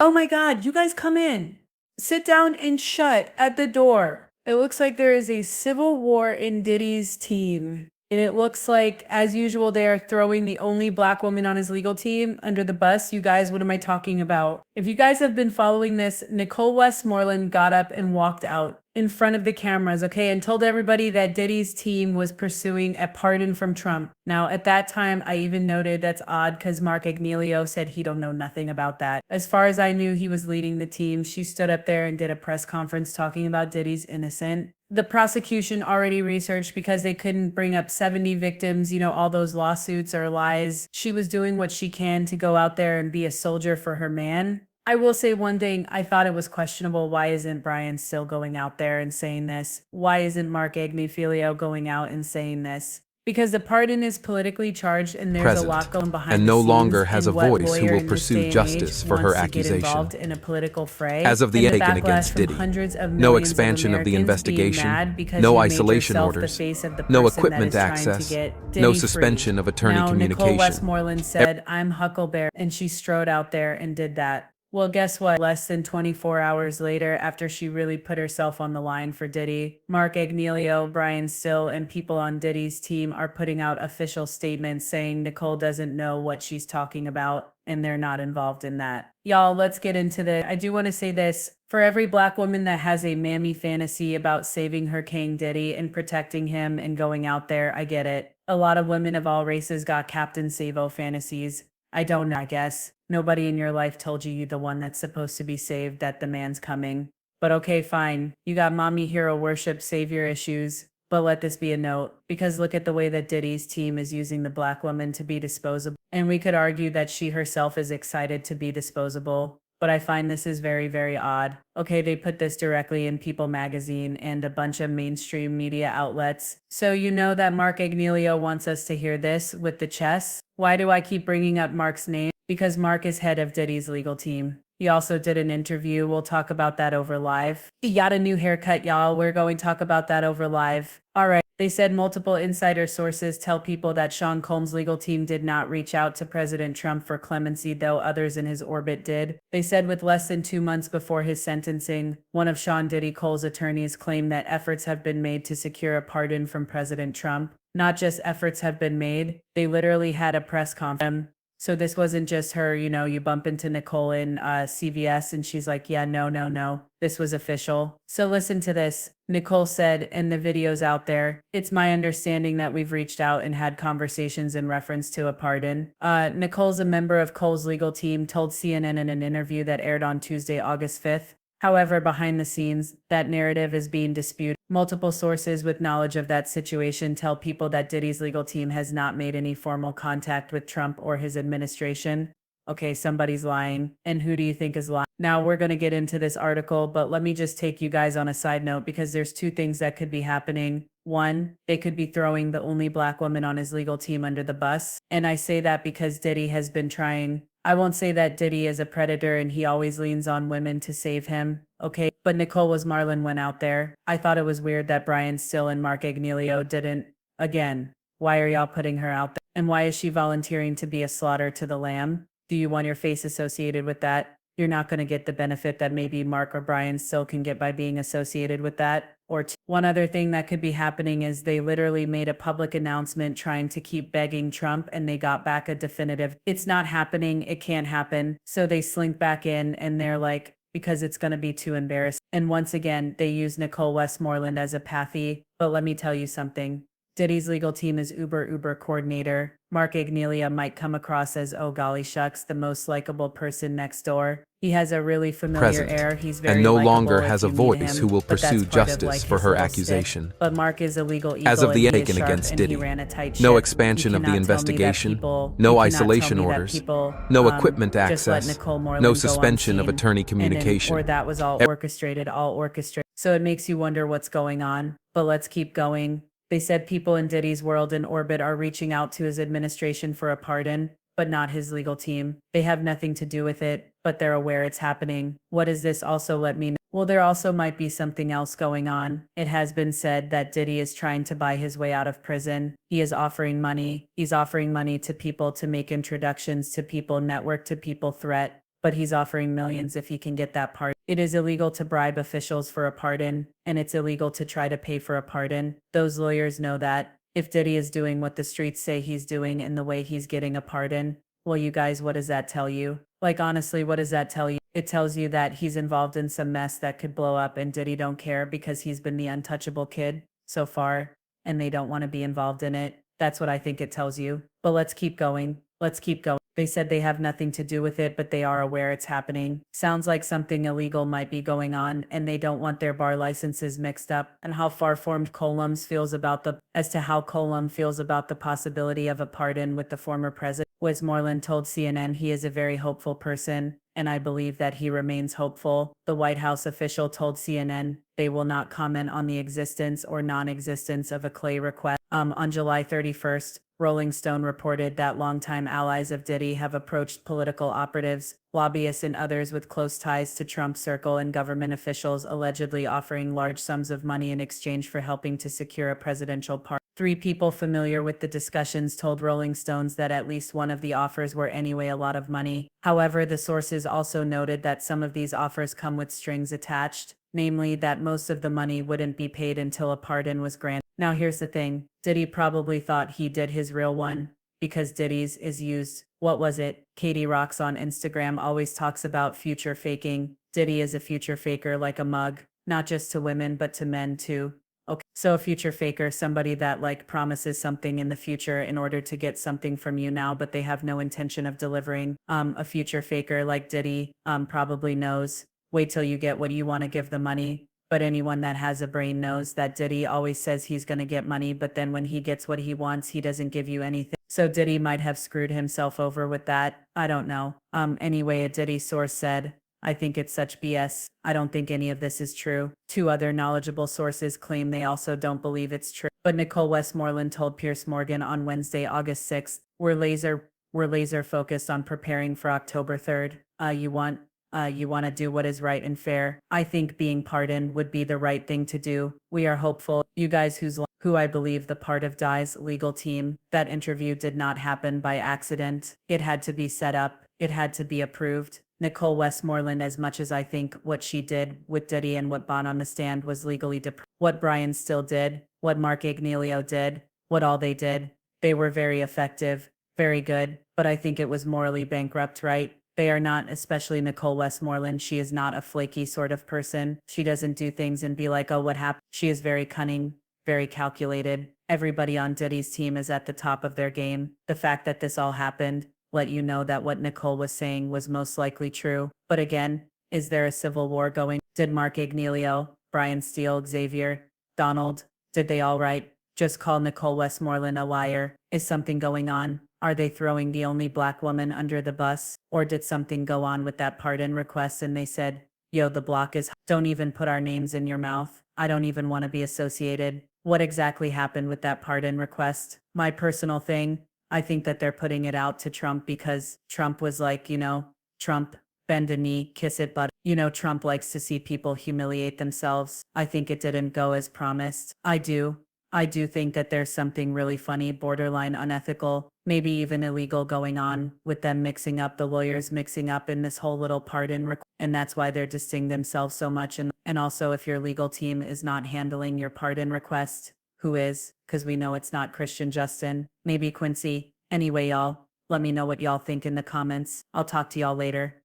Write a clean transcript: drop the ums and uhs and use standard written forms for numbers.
Oh my God, you guys come in. Sit down and shut at the door. It looks like there is a civil war in Diddy's team. And it looks like, as usual, they are throwing the only black woman on his legal team under the bus. You guys, what am I talking about? If you guys have been following this, Nicole Westmoreland got up and walked out in front of the cameras, okay, and told everybody that Diddy's team was pursuing a pardon from Trump. Now, at that time, I even noted that's odd because Mark Agnelio said he don't know nothing about that. As far as I knew, he was leading the team. She stood up there and did a press conference talking about Diddy's innocent. The prosecution already researched because they couldn't bring up 70 victims, all those lawsuits are lies. She was doing what she can to go out there and be a soldier for her man. I will say one thing, I thought it was questionable. Why isn't Brian still going out there and saying this? Why isn't Mark Agnifilio going out and saying this? Because the pardon is politically charged and there's a lot going behind and the no scenes, longer has a and what voice who lawyer will in this pursue day and justice age for her wants to get accusation. involved in a political fray. As of the And Aiken backlash against from Diddy, hundreds of no millions expansion of the Americans being investigation, mad because no you made isolation yourself the orders, face of the no person that equipment is trying to access, get no Diddy suspension free. of attorney Now, Nicole communication. Westmoreland said, "I'm Huckleberry," and she strode out there and did that. Well, guess what? Less than 24 hours later, after she really put herself on the line for Diddy, Mark Agnelio, Brian Still, and people on Diddy's team are putting out official statements saying Nicole doesn't know what she's talking about and they're not involved in that. Y'all, let's get into this. I do want to say this. For every black woman that has a mammy fantasy about saving her king Diddy and protecting him and going out there, I get it. A lot of women of all races got Captain Savo fantasies. I don't know, I guess. Nobody in your life told you you're the one that's supposed to be saved, that the man's coming. But okay, fine. You got mommy hero worship savior issues. But let this be a note, because look at the way that Diddy's team is using the black woman to be disposable. And we could argue that she herself is excited to be disposable. But I find this is very, very odd. Okay, they put this directly in People magazine and a bunch of mainstream media outlets. So you know that Mark Agnelio wants us to hear this with the chess. Why do I keep bringing up Mark's name? Because Mark is head of Diddy's legal team. He also did an interview. We'll talk about that over live. He got a new haircut, y'all. We're going to talk about that over live. All right. They said multiple insider sources tell people that Sean Combs' legal team did not reach out to President Trump for clemency, though others in his orbit did. They said with less than 2 months before his sentencing, one of Sean Diddy Cole's attorneys claimed that efforts have been made to secure a pardon from President Trump. Not just efforts have been made, they literally had a press conference. So this wasn't just her, you bump into Nicole in CVS and she's like, yeah, no. This was official. So listen to this. Nicole said, and the video's out there, "It's my understanding that we've reached out and had conversations in reference to a pardon." Nicole's a member of Cole's legal team, told CNN in an interview that aired on Tuesday, August 5th. However, behind the scenes, that narrative is being disputed. Multiple sources with knowledge of that situation tell people that Diddy's legal team has not made any formal contact with Trump or his administration. Okay, somebody's lying. And who do you think is lying? Now we're going to get into this article, but let me just take you guys on a side note because there's two things that could be happening. One, they could be throwing the only black woman on his legal team under the bus. And I say that because Diddy has been trying. I won't say that Diddy is a predator and he always leans on women to save him. Okay, but Nicole Westmoreland went out there. I thought it was weird that Brian Still and Mark Agnelio didn't. Again, why are y'all putting her out there? And why is she volunteering to be a slaughter to the lamb? Do you want your face associated with that? You're not going to get the benefit that maybe Mark or Brian Still can get by being associated with that. Or one other thing that could be happening is they literally made a public announcement trying to keep begging Trump and they got back a definitive, "It's not happening, it can't happen." So they slink back in and they're like, because it's going to be too embarrassing. And once again, they use Nicole Westmoreland as a pathy. But let me tell you something. Diddy's legal team is uber coordinator. Mark Agnelio might come across as, oh golly shucks, the most likable person next door. He has a really familiar air. He's very and no likable longer if has a you meet voice him, who will but that's pursue part of, justice like, for his her little accusation. stick. But Mark is a legal eagle As of the and he is Aiken sharp against and Diddy, he ran a tight no ship. expansion You of the cannot tell me that investigation, people- no you cannot isolation tell me that orders, people, no equipment just let access, Nicole Moreland no go suspension of unseen attorney and communication. or that was all orchestrated. So it makes you wonder what's going on. But let's keep going. They said people in Diddy's world in orbit are reaching out to his administration for a pardon, but not his legal team. They have nothing to do with it, but they're aware it's happening. What does this also let me know? Well, there also might be something else going on. It has been said that Diddy is trying to buy his way out of prison. He is offering money. He's offering money to people to make introductions to people, network to people, threat. but he's offering millions if he can get that pardon. It is illegal to bribe officials for a pardon, and it's illegal to try to pay for a pardon. Those lawyers know that. If Diddy is doing what the streets say he's doing in the way he's getting a pardon, well, you guys, what does that tell you? Like, honestly, what does that tell you? It tells you that he's involved in some mess that could blow up, and Diddy don't care because he's been the untouchable kid so far, and they don't want to be involved in it. That's what I think it tells you. But let's keep going. Let's keep going. They said they have nothing to do with it, but they are aware it's happening. Sounds like something illegal might be going on, and they don't want their bar licenses mixed up. And how far-formed Columns feels about as to how Colum feels about the possibility of a pardon with the former president. Westmoreland told CNN he is a very hopeful person, and I believe that he remains hopeful. The White House official told CNN they will not comment on the existence or non-existence of a Clay request. On July 31st, Rolling Stone reported that longtime allies of Diddy have approached political operatives, lobbyists, and others with close ties to Trump's circle and government officials, allegedly offering large sums of money in exchange for helping to secure a presidential pardon. 3 people familiar with the discussions told Rolling Stones that at least one of the offers were anyway a lot of money. However, the sources also noted that some of these offers come with strings attached, namely that most of the money wouldn't be paid until a pardon was granted. Now here's the thing, Diddy probably thought he did his real one, because Diddy's is used. What was it? Katie Rocks on Instagram always talks about future faking. Diddy is a future faker like a mug, not just to women but to men too. Okay, so a future faker, somebody that like promises something in the future in order to get something from you now, but they have no intention of delivering. A future faker like Diddy probably knows, wait till you get what you want to give the money. But anyone that has a brain knows that Diddy always says he's going to get money, but then when he gets what he wants, he doesn't give you anything. So Diddy might have screwed himself over with that. I don't know. Anyway, a Diddy source said, I think it's such BS. I don't think any of this is true. 2 other knowledgeable sources claim they also don't believe it's true. But Nicole Westmoreland told Piers Morgan on Wednesday, August 6th, we're laser focused on preparing for October 3rd. You want to do what is right and fair. I think being pardoned would be the right thing to do. We are hopeful. You guys who I believe the part of Die's legal team, that interview did not happen by accident. It had to be set up. It had to be approved. Nicole Westmoreland, as much as I think what she did with Diddy and what Bon on the stand was legally what Brian Still did, what Mark Agnello did, what all they did, they were very effective, very good, but I think it was morally bankrupt, right? They are not, especially Nicole Westmoreland. She is not a flaky sort of person. She doesn't do things and be like, oh, what happened? She is very cunning, very calculated. Everybody on Diddy's team is at the top of their game. The fact that this all happened let you know that what Nicole was saying was most likely true. But again, is there a civil war going? Did Mark Agnello, Brian Steele, Xavier, Donald, did they all right? Just call Nicole Westmoreland a liar. Is something going on? Are they throwing the only black woman under the bus? Or did something go on with that pardon request and they said, yo, the block is, don't even put our names in your mouth. I don't even want to be associated. What exactly happened with that pardon request? My personal thing, I think that they're putting it out to Trump because Trump was like, Trump, bend a knee, kiss it, but Trump likes to see people humiliate themselves. I think it didn't go as promised. I do think that there's something really funny, borderline unethical, maybe even illegal going on with them mixing up, the lawyers mixing up in this whole little pardon and that's why they're dissing themselves so much. And also, if your legal team is not handling your pardon request, who is? Because we know it's not Christian Justin, maybe Quincy. Anyway, y'all, let me know what y'all think in the comments. I'll talk to y'all later.